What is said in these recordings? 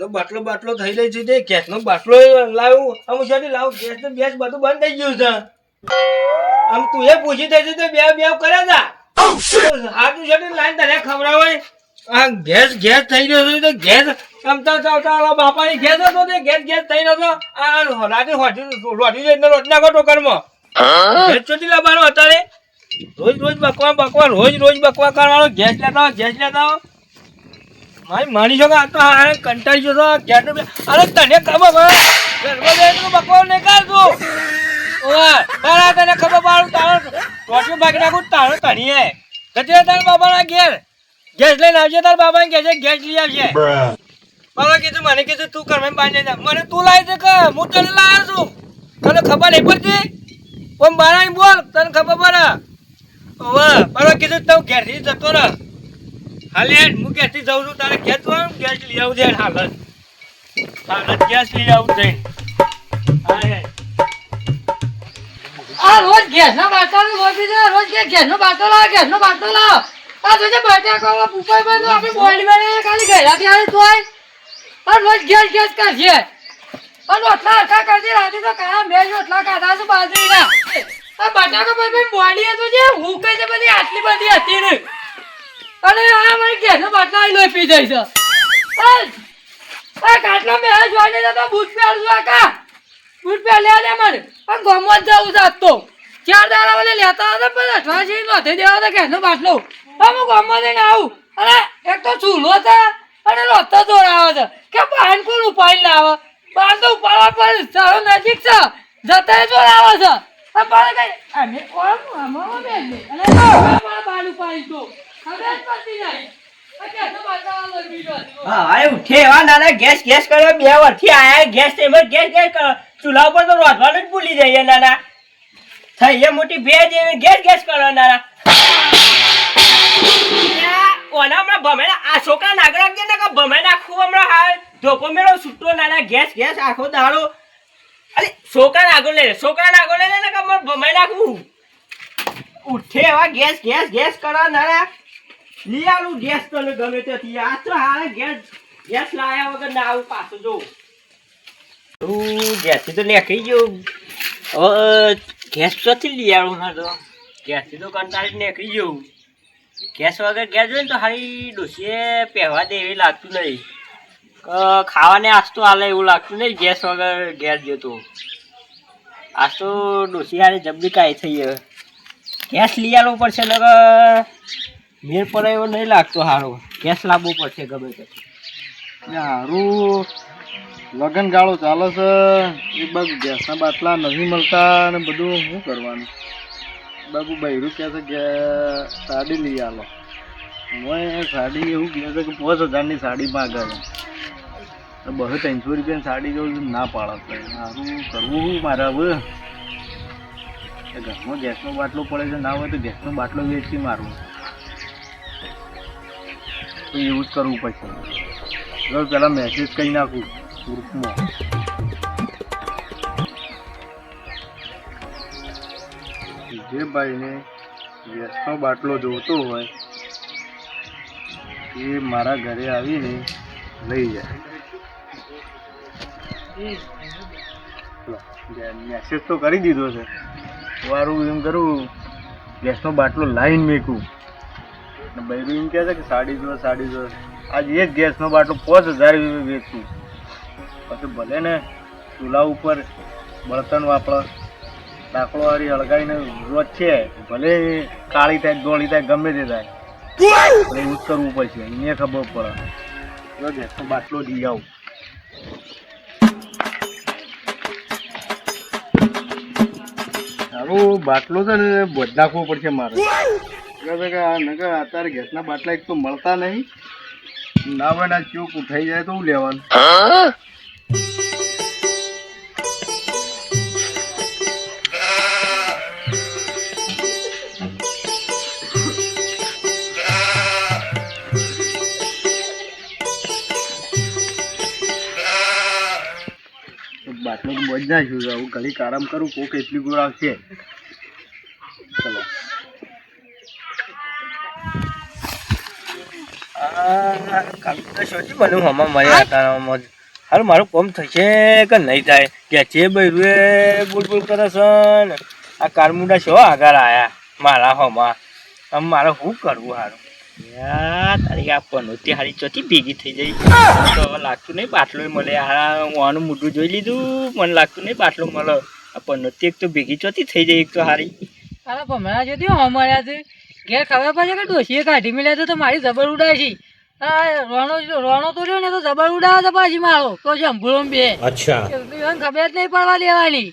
ગેસનો બાટલો થઈ રહી છે તે ગેસનો બાટલો લાવ્યું આમ શાથી લાવું ગેસ ને ગેસ બધું બંધ થઈ ગયું છે આમ તું એ પૂછી દેજે તે બે કર્યા હતા હાથું શાથી લાઈન તને ખવડાવે આ ગેસ થઈ રહ્યો છે તો ગેસ આમ તો બાપાની ગેસ હતો તે ગેસ થઈ રહ્યો હતો આ રાતે રોટી જઈને રોટ નાખો ટોકરમાં ગેસ ચોથી લાવવાનો અત્યારે રોજ બકવા રોજ બકવા કરવાનો ગેસ લેતા માની શકો આ તો કંટાળી ગયો ગેસ અરે તને ખબર બકવા નહીં કાઢતું તારા તને ખબર પાડું તારો રોટી ભાગી નાખું તારો તણીએ ગજે તારા બાબાના ગેસ લઈને આવજે તારા બાબાને કહેજે ગેસ લઈ આવશે બાબા કીધું મને કીધું તું ઘરમાં બાંધી જા મને તું લાવી દે કે હું તને લાવ્યો છું તને ખબર નહીં પડતી પણ બારા બોલ તને ખબર પડે બાબા કીધું તું ઘેરથી જતો રહે હાલે હું ઘેરથી જઉં છું તારે ઘેર તું ગેસ લઈ આવું છે હાલત ગેસ લઈ આવું છે આ રોજ ગેસનો બાટલો લોબી છે રોજ ગેસનો બાટલો લાવ આ જોજે બટાકો પુપાઈ બંધ આપણે બોઈલ બનાવીને ખાલી ઘરેથી આવે તોય આ રોજ ગેસ કરશે અને ઓટલા હરખા કરજે રાતે તો કા મેં ઓટલા કાઢા છું બાજરીના આ બટાકો પછી બોઈલ તો જે હું કઈ છે બધી આટલી બધી હતી ને અને આ મારી ગેસનો બાટલો લોહી પી જાય છે આ કાટલા મેં જોઈને તો બૂટ પહેરજો આકા બૂટ પહેર લે મને પણ ગમત જવું જાત તો 4 દાડા વાલે લેતા હતા પણ અઠવાજી નોંધી દેવા હતા ગેસનો બાટલો હું ગમત જઈને આવું અને એક તો ચૂલો છે અને લોતો દોડાવે છે કે બાન કોણ ઉપાડી લાવે બાન તો ઉપાડવા પર સારો નજીક છે જતા દોડાવે છે પણ કઈ અમે કોણ અમારો બેન અને બાન ઉપાડી તો હવે પડતી નહીં ગેસ કર્યો 2 વર્ષથી આયા ગેસ કરો ચૂલા ઉપર તો રોધવાનું જ ભૂલી જઈએ નાના થઈ મોટી ભેજ ગેસ કરો નાના ઓના હમણાં ભમે આ છોકરા નાગર રાખજે ને કે ભમે નાખું હમણાં હાલ ધોકો મેળો છૂટો નાના ગેસ આખો દાડો અરે છોકરા નાગર લે ને કે ભમે નાખું ઉઠે એવા ગેસ કરો નાના લઈ આલું ગેસ તને ગમે ત્યાંથી આ તો હા ગેસ લાયા વગર ના આવું પાછું જો ગેસથી તો નીકળી ગયો હવે ગેસ ક્યાંથી લઈ આવું ના તો ગેસથી તો કંટાળી નીકળી ગયું ગેસ વગર ગેસ જોઈએ ને તો હારી ડોસીએ પહેવા દે એવી લાગતું નહીં ખાવાને આજ તો હાલે એવું લાગતું નહીં ગેસ વગર ગેસ જતો આજ તો ડોસી હારી જબરી કાંઈ થઈ હવે ગેસ લઈ આવવું પડશે ને મેળ પડે એવો નહીં લાગતો સારો ગેસ લાવવો પડશે ગમે તે સારું લગન ગાળો ચાલે છે એ બાજુ ગેસના બાટલા નથી મળતા અને બધું શું કરવાનું બાબુ બૈરું કહે છે કે સાડી લઈ આલો હું સાડી એવું કહે છે કે 5000ની સાડી માગે છે 200-300 રૂપિયાની સાડી જેવું ના પાડે છે સારું કરવું મારે હવે ઘરમાં ગેસનો બાટલો પડે છે ના હોય તો ગેસનો બાટલો વેચી મારવું તો એવું જ કરવું પડશે પહેલાં મેસેજ કરી નાખું ગ્રુપમાં જે ભાઈને ગેસનો બાટલો જોતો હોય એ મારા ઘરે આવીને લઈ જાય મેસેજ તો કરી દીધો છે વારું એમ કરું ગેસનો બાટલો લાઈન મેકું બૈરું એમ કહે છે કે સાડી જો આજ એક ગેસનો બાટલો 5000 વેચું પછી ભલે ને ચૂલા ઉપર બળતણ વાપરે ડાકડો વાળી હળગાઈને રોજ છે ભલે કાળી થાય દોડી થાય ગમે તે થાય એવું જ કરવું પડશે એને ખબર પડે ગેસનો બાટલો લઈ આવું સારું બાટલો છે ને બોધ નાખવો પડશે મારે અત્યારે ગેસના બાટલા એક તો મળતા નહીં ના હોય ના ચોક ઉઠાઈ જાય તો હું લેવાનું બાટલો તો બોજ નાખ્યું હું ઘડીક આરામ કરું કોક એટલી ગોળ આવશે ચલો કાલ તો શોધી મને હમણાં મળ્યા હતા હાલ મારું કોમ થશે કે નહીં થાય કે છે બૈરુએ બોલ કરે છે ને આ કારમુડા શો આગળ આયા મારા હોમાં આમ મારે શું કરવું હારું તારી આ પનોતી હારી ચોથી ભેગી થઈ જઈ તો હવે લાગતું નહીં બાટલો મળે આ હું આનું મોઢું જોઈ લીધું મને લાગતું નહીં બાટલો મળે આ પનોતી એક તો ભેગી ચોથી થઈ જાય એક તો હારી અરે ભમરા જોતી મળ્યા છે ઘેર ખબર પડે કે ડોશીએ કાઢી મળ્યા તો મારી જબર ઉડાય છે રોણો તો રહ્યો ને તો જબર ઉડાવે તો પાછી મારો તો જંભુરો બે અચ્છા ખબર જ નહીં પડવા દેવાની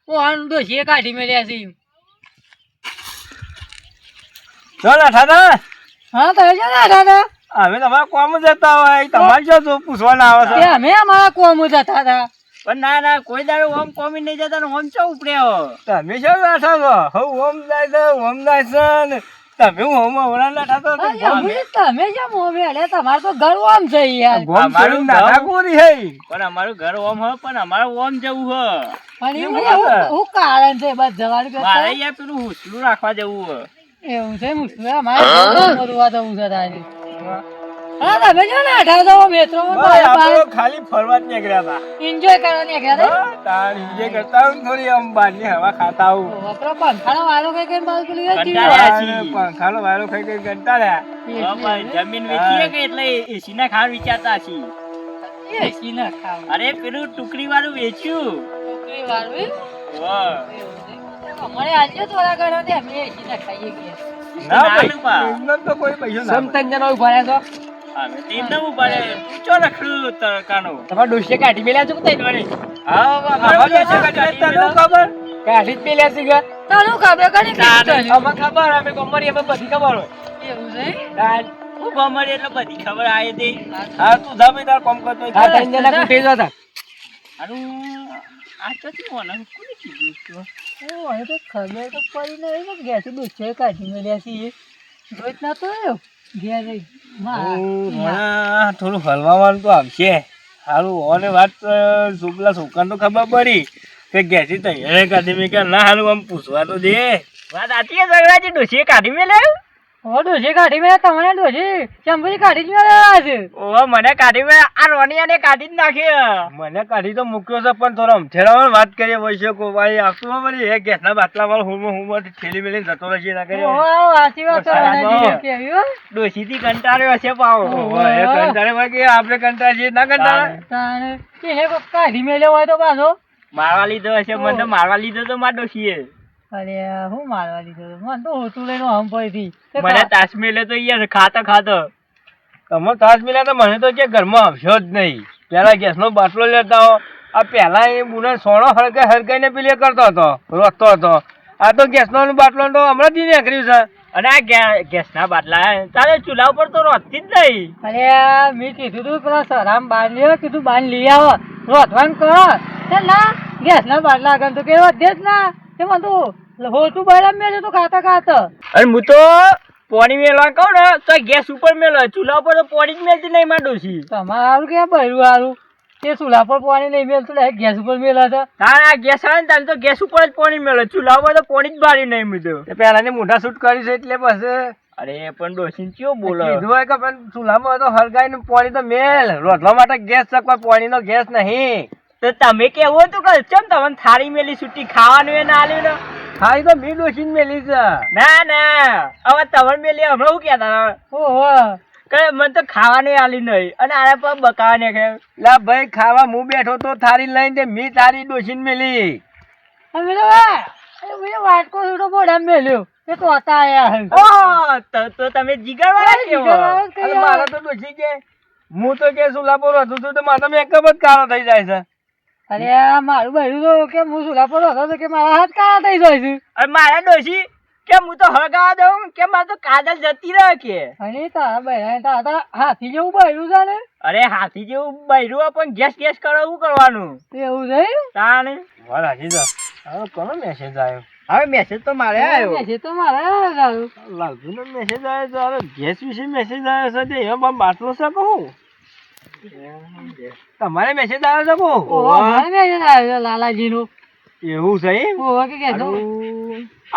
હું ડોશીએ કાઢી મળ્યા છે ચાલ અઠાદા હા તમે છે ને દાદા અમે તમારા કોમ જતા હોય તમારે શું પૂછવાના આવે છે અમે અમારા કોમ જતા હતા પણ ના કોઈ દાડો ઓમ કોમી નહીં જતા ને ઓમ ચો ઉપડ્યો તમે શું બેઠા છો હું ઓમ જાય છે ઓમ જાય છે ને તમે ઓમ હમણાં બેઠા છો તમે જેમ ઓમે એટલે તમારે તો ઘર ઓમ છે યાર અમારું નાના કોરી હે પણ અમારું ઘર ઓમ હ પણ અમારું ઓમ જવું હ પણ એવું કારણ છે બસ જવાનું મારે યાર પેલું હુસલું રાખવા જવું હ એવું છે મુશ્કેલ અમારે ફરવા જવું છે તારે હા તમે જો ને અઢાર જાવ મિત્રો ખાલી ફરવા જ નીકળ્યા હતા એન્જોય કરવા નીકળ્યા હતા તાર એન્જોય કરતા હું થોડી આમ બહારની હવા ખાતા હું આપણો પંખાનો વારો કઈ કઈ બાજુ પેલું પંખાનો વારો ખાઈ કઈ કંટાળ્યા જમીન વેચીએ કે એટલે એસી ના ખાવા વિચારતા છીએ એસી ના ખાવ અરે પેલું ટુકડી વાળું વેચ્યું ટુકડી વાળું વાહ અમારે આજે થોડા ઘણા ને અમે એસી ના ખાઈએ ગયા ના ભાઈ એમને તો કોઈ પૈસો ના સમતન જણા ઉભા રહ્યા છો અમે તેમને ઉપાડે પૂછો રખડું તરકાનો તમારા ડોશીએ કાઢી મેલ્યા છો કે તઈ વળી હા તને ખબર કાઢી જ મેલ્યા છે કે તને ખબર કણી અમે ખબર અમે ગમરી અમે બધી ખબર હોય એવું છે હું ગમર એટલે બધી ખબર આવી દે હા તું જા ભાઈ તાર કામ કરતો આ ત્રણ જણા કુટે જતા આનું આ ચોથી મોના કોને કીધું તો મને તો ખબર તો પડી નહીં ને ઘેરથી ડોશીએ કાઢી મેલ્યા છે જોઈત ના તો આવ્યો ઘેર રહી થોડું હલવાનું તો આવશે સારું ઓને વાત પેલા છોકરાને તો ખબર પડી કે ગેસી તૈયાર કાઢી મેં કે ના હારું આમ પૂછવા તો દે વાત આથી ઝઘડાજી ડોશીએ કાઢી મેલે ઓ ડોશી કાઢી મેલ્યા તમને ડોશી ચંપલી કાઢી જ મેલ્યા છે ઓહો મને કાઢી મેલે આ રોનિયાને કાઢી જ નાખી મને કાઢી તો મૂક્યો છે પણ થોડો અમથેરામાં વાત કરીએ વૈશ્ય કો ભાઈ આપતું વળી એ ગેસના બાટલા વાળો હુમો ઠેલી મેલી જતો રહેશે ના કરીએ સાચી વાત કેવી ડોશીથી કંટાળ્યો હશે પાવો એ કંટાળે કે આપણે કંટાળીએ ના કંટાળે એને કાઢી મેલ્યો હોય તો પાછો મારવા લીધો હશે મને મારવા લીધો તો માર ડોશીએ અરે હું મારવા લીધો મને તો હોતું લઈને હમ પડી મને તાસ મેલે તો યાર ખાતો તમે તાસ મિલા તો મને તો કે ઘરમાં આવશો જ નહીં પેલા ગેસનો બાટલો લેતા હો આ પેલા એ બુને સોનો હરગાઈને પેલી કરતો હતો રોતો હતો આ તો ગેસનો બાટલો તો હમણાં જ નીકળ્યું છે અને આ ગેસના બાટલા તારે ચૂલા ઉપર તો રોતતી જ નહીં અરે મેં કીધું તું પેલા સરામ બાર લ્યો કીધું બાર લઈ આવો રોતવાનું કરો ના ગેસના બાટલા આગળ તો કે વધે જ ના એમાં તો હોતું બહાર મેળ્યો તો ખાતા અરે હું તો પાણી મેળવા કહું ને તો ગેસ ઉપર મેળવે ચૂલા ઉપર તો પાણી જ મેળતી નહીં માં ડોશી તમારું કે બહેરું સારું તે ચૂલા પર પાણી નહીં મેળતું ગેસ ઉપર મેળવે છે તારે આ ગેસ આવે ને તારે તો ગેસ ઉપર જ પાણી મેળવે ચૂલા ઉપર તો પાણી જ બારી નહીં મીધું પેલા ને મોઢા શૂટ કરી છે એટલે પછી અરે પણ ડોશી કયો બોલો કીધું હોય કે પણ ચૂલામાં તો હરગાઈને પાણી તો મેળ રોધવા માટે ગેસ છે કોઈ પાણીનો ગેસ નહીં તો તમે કેવું હતું કે ચમ તમને થાળી મેલી છૂટી ખાવાનું એ ના આલ્યું ને ખાઈ તો મી ડોસીને મેલી છે ના હવે તમને મેલી હમણાં શું કહેતા ઓહો કે મને તો ખાવાનું આલી નહીં અને આના પર બકાવા ને કે લા ભાઈ ખાવા હું બેઠો તો થાળી લઈને તે મી તારી ડોસીને મેલી અમે તો વાટકો છૂટો બોડા મેલ્યો એ તો હતા આયા તો તમે જીગરવાળા કેવો મારા તો ડોસી કે હું તો કે સુલા પર હતું છું તો મારા મેકઅપ જ કાળો થઈ જાય છે અરે મારું બહેરું તો કે હું સુલા પર હતો કે મારા હાથ કાળા થઈ જાય છે અરે મારા ડોશી કે હું તો હળગાવા દઉં કે મારે તો કાજલ જતી રહે કે અને તારા બહેરા તારા હાથી જેવું બહેરું છે ને અરે હાથી જેવું બહેરું પણ ગેસ કરવું કરવાનું એવું છે તાણે વાત હાજી છે હવે કોનો મેસેજ આવ્યો હવે મેસેજ તો મારે આવ્યો મેસેજ તો મારે આવ્યો લાલભીનો મેસેજ આવ્યો છે હવે ગેસ વિશે મેસેજ આવ્યો છે તે એમાં બાટલો છે કહું તમારે મેસેજ આવ્યો છે કહું મારે મેસેજ આવ્યો લાલાજી નું એવું છે ઓહો કે કેજો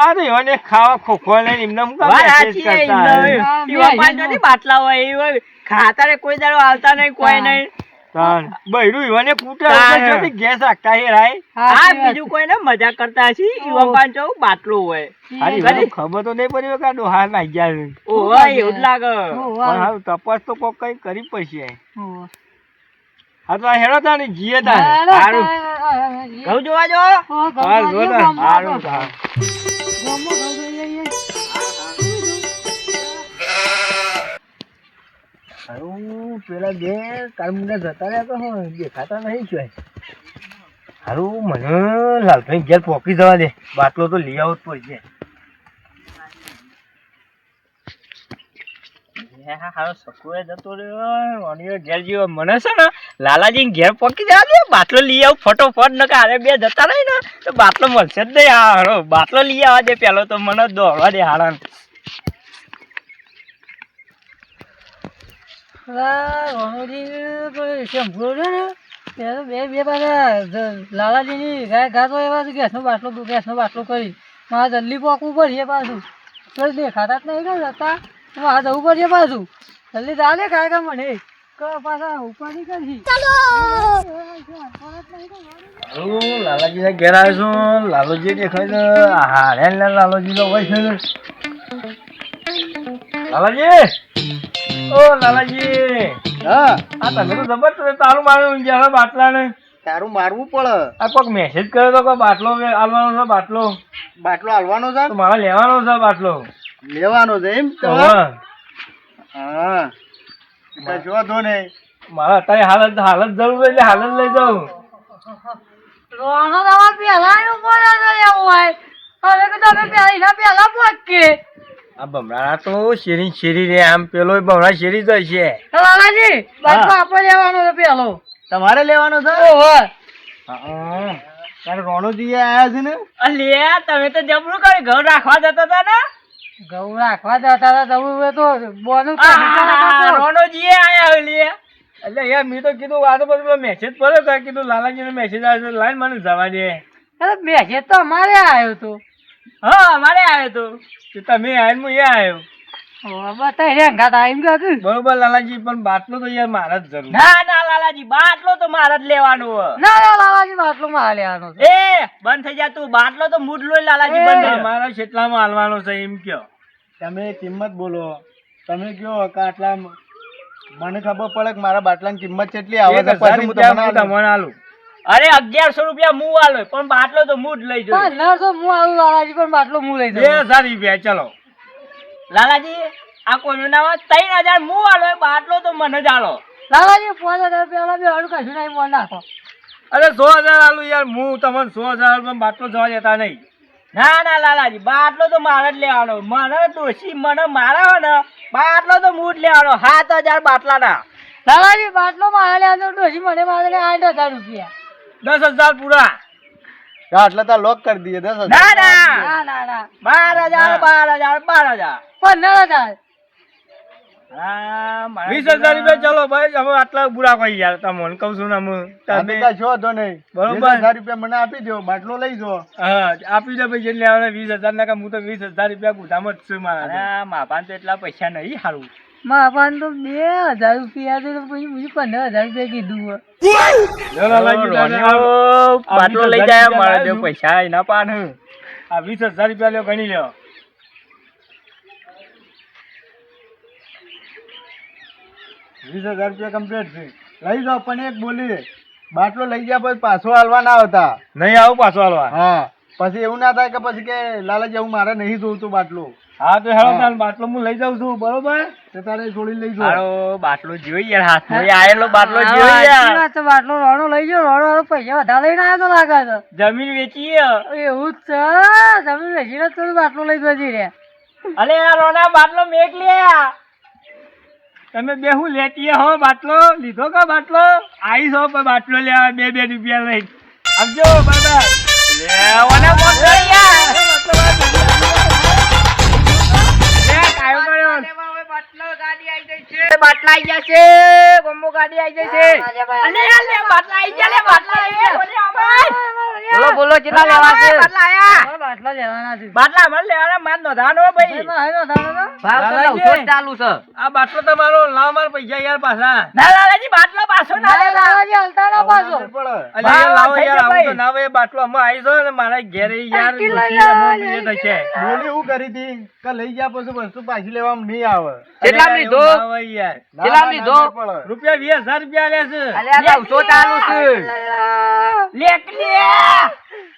આ તો એવાને ખાવા ખોખો લઈને એમને હું કામ વાત message સાચી છે કરતા એમને. હા, એવા મેં પાંચ નથી બાટલા હોય એ હોય. ખાતારે કોઈ દાડો હાલતા નહીં કોઈ હા. નહીં. તાણ. બૈરું એવાને કૂટે તાણ. એટલે ગેસ રાખતા હે રાય આ બીજું કોઈ ને મજાક કરતા હશે એવા પાંચ બાટલો હોય. હારી મને ખબર તો નહીં પડી કે ડોહા નાઈ ગયા છે. ઓહો એવું જ લાગે. પણ હારું તપાસ તો કોક કઈ કરી પડશે. હા તો આ હેડો તાણે જીએ તાણે. હારું. ઘઉં જોવા જો. હાલ જો તાણ. હારું તાણ. હારું પેલા બે કાલ મુંડા જતા રહ્યા તો હોય દેખાતા નહીં છે. હારું મને લાલભાઈ ઘેર પોકી જવા દે બાટલો તો લઈ આવવો જ પડશે. હારો સકુએ જતો રહ્યો અને ઘેર જેવો મને છે ને લાલાજી ઘેર પકી જવા દે બાટલો લઈ આવ ફટોફટ ન હારે બે જતા રહી ને તો બાટલો મળશે જ નહીં. હારો બાટલો લઈ આવવા દે પેલો તો મને દોડવા દે હારા. લાલાજી ની ગાય ઘાતો એવા ગેસનો બાટલો કરી મારે જલ્દી પોકવું પડશે પાછું દેખાતા જ નહીં કે જતા આ જવું પડશે પાછું જલ્દી ચાલે કાય કા મને પાછા ઉપાડી કરી હારું લાલાજી ના ઘેર આવ્યો છું. લાલોજી દેખાય છે. હારે લાલોજી તો હોય છે. લાલાજી ઓ લાલાજી હા આ તમે તો જબરદસ્ત તારું માર્યું જ્યારે બાટલા ને તારું મારવું પડે. આ કોઈક મેસેજ કર્યો તો કે બાટલો આલવાનો છે બાટલો બાટલો હાલવાનો છે તો મારે લેવાનો છે બાટલો. લેવાનો છે એમ તો હા હા કશો વાંધો નહીં. મારે અત્યારે હાલત જરૂર એટલે હાલત લઈ જાઉં. રોનો દવા પેલા એનું બોલા એવું હોય હવે કે તમે પેલા એના પેલા પહોંચકે આ બમરાના તો શેરી રે આમ પેલો બમરા શેરી જાય છે. લાલાજી બાટલો આપણે લેવાનો છે પેલો તમારે લેવાનો છે. ઓહો હા તારે રોણોજી આયા છે ને. લે તમે તો જબરું કરી ઘઉં રાખવા જતા હતા ને. ઘઉં રાખવા જતા હતા જવું હોય તો બોનું રોનોજી આયા હોય લે. એટલે યાર મેં તો કીધું આ તો બધું મેસેજ પડ્યો કે કીધું લાલાજી નો મેસેજ આવ્યો લાઈન મને જવા દે. મેસેજ તો અમારે આવ્યો તો હા અમારે આવ્યો તો. તો તમે આવીને હું એ આવ્યો. બતાવી રેંગા તા એમ કે બરોબર લાલાજી પણ બાટલો તો યાર મારા જ જરૂર. ના ના લાલાજી બાટલો તો મારે જ લેવાનો હો. ના ના લાલાજી બાટલો મારે લેવાનો છે એ બંધ થઈ જા તું બાટલો તો મૂડ લોય લાલાજી બંધ થઈ જા. મારા કેટલામાં હાલવાનો છે એમ કયો. તમે કિંમત બોલો. તમે કયો કે આટલા મને ખબર પડે કે મારા બાટલાની કિંમત કેટલી આવે છે પછી હું તમને આલું. તમને આલું. અરે 1100 રૂપિયા મું આલો પણ બાટલો તો મૂડ લઈ જો. 1500 હું આવું લાલાજી પણ બાટલો હું લઈ જાઉં 2000 રૂપિયા ચલો. લાલાજી આ કોઈનું નામ 3000 મું આલો બાટલો તો મને જ આલો. લાલાજી 5000 પેલા બે હાડું કશું નહીં મોન નાખો અરે 100,000 આલું યાર હું તમને 100,000 પણ બાટલો જવા દેતા નહીં. ના ના લાલાજી બાટલો તો મારે જ લેવાનો. મને ડોશી મને મારા ને બાટલો તો મૂડ લેવાનો 7000 બાટલાના. લાલાજી બાટલો મારે લેવાનો ડોશી મને મારે 8000 રૂપિયા 10,000 પૂરા. હા, એટલે તાર લોક કરી દઈએ 10,000. ના ના ના ના ના 12,000 12,000 15,000 હા 20,000 રૂપિયા ચલો ભાઈ હવે આટલા બુરા કોઈ યાર તમને કહું છું ને હું તમે તમે કાંઈ છો તો નહીં. બરોબર. 20,000 રૂપિયા મને આપી દો બાટલો લઈ જાઓ. હા આપી દે ભાઈ જેટલે આવે 20,000 ના હું તો 20,000 રૂપિયા ગુદામ જ છું મારા. અરે માપાન તો એટલા પૈસા નહીં હારું. માપાન તો 2000 રૂપિયા તો પછી બીજું 15,000 રૂપિયા કીધું હોય લો લાલાજી દાદા, રોનિયો બાટલો લઈ જાય મારા જો પૈસા એના પાન. આ 20,000 રૂપિયા લ્યો ગણી લ્યો. 20,000 રૂપિયા કમ્પ્લીટ છે. લઈ જાઓ પણ એક બોલી બાટલો લઈ ગયા પછી પાછો હાલવા ના આવતા. નહીં આવું પાછો હાલવા. હા પછી એવું ના થાય કે પછી કે લાલાજી હું મારે નહીં જોતું બાટલો. હા તો હેડો તાર બાટલો હું લઈ જાઉં છું બરોબર. તો તારે છોડી લઈ જાઓ. હારો બાટલો જોઈ યાર હાથમાં આયેલો બાટલો હા, જોઈ સાચી યાર. વાત છે. બાટલો રોણો લઈ ગયો રોણો પૈસા વધારે લઈને આવ્યો તો લાગે જમીન વેચી છે એવું જ છે તમે વેચીને તો બાટલો લઈ જતી રે અલે આ રોના બાટલો મેક લે. તમે બે હું લેતી હો બાટલો લીધો કે બાટલો આવીશ હો પણ બાટલો લેવા 2 રૂપિયા લઈ આવજો બાબા. લેવાના મોટ કરી યાર. લે કાયો કર્યો. બાટલા આઈ ગયા છે ગોમો ગાડી આવી જશે અને યાર લે બાટલા આવી ગયા લે બાટલા એ બોલે અમાય બોલો બોલો કેટલા લેવા છે બાટલા આયા બાટલા લેવાના છે બાટલા મને લેવાના માન નો ધાનો ભાઈ ભાવ તો 900 ચાલુ છે આ બાટલો તમારો લાવ માર પૈસા યાર પાછા ના લાલાજી બાટલો પાછો ના લે લાલાજી હલતા ના પાછો અલે યાર લાવો યાર આવું તો ના ભાઈ બાટલો અમે આવી છો ને મારા ઘેરે યાર ડોશી અમે પીએ તો છે બોલી હું કરી હતી કે લઈ જા પછી વસ્તુ પાછી લેવામાં નહીં આવે કેટલામ લીધો યાર કેટલામ લીધો રૂપિયા 20000 રૂપિયા લે છે અલે આ 900 ચાલુ છે લેક લે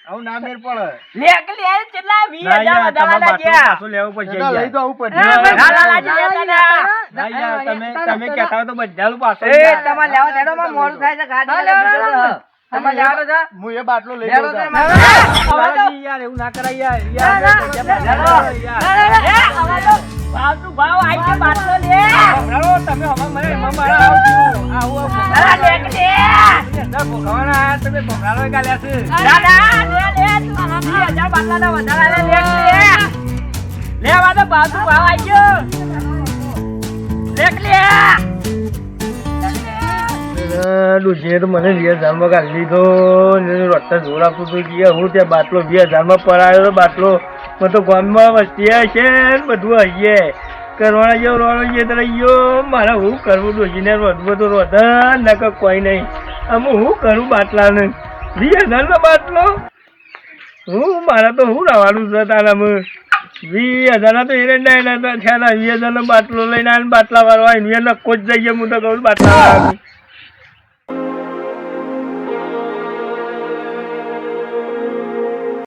આવું ના મેર પડે લેક લે કેટલા 20000 ના યાર તમારે વધારા બાટલો લાગ્યા પાછો લેવો પડશે લઈ યાર તો આવું પડે ના લાલાજી લેતા ના ના યાર તમે કહેતા હોય તો બધાનું પાછો એ તમાર લેવા દેડો માં મોડું થાય છે ગાડી તમાર લેવાનો છે હું એ બાટલો લઈ લઉં છું. લાલાજી યાર એવું ના કરાય યાર ભાવ આઈ છે બાટલો લે તમે હવે મને મારા આવું લેક લે તમે ભોગવાડો ગાલ્યા છે દાદા લે 20000 બાટલાના વધારા લે લેક લે લેવા તો ભાવ આઈ ગયો લેક લે ડુસીએ તો મને 20000 માં ગાલી લીધો રસ્તા જોર આપતું હતું કે હું ત્યાં બાટલો 20000 માં પડાયો બાટલો તો ગામમાં વસ્તી છે બધું હઈએ કરવાના જેવો રોડો જે રહ્યો મારે હું કરવું ડોસીને બધું રોધન નકર કોઈ નહીં આમ હું કરું બાટલાને 20000 નો બાટલો મારે તો હું રહેવાનું છે તારામાં 20000 ના તો એ થયા 20000 નો બાટલો લઈને બાટલા વાળવા નક્કો જ જઈએ હું તો કહું બાટલા વાળવાનું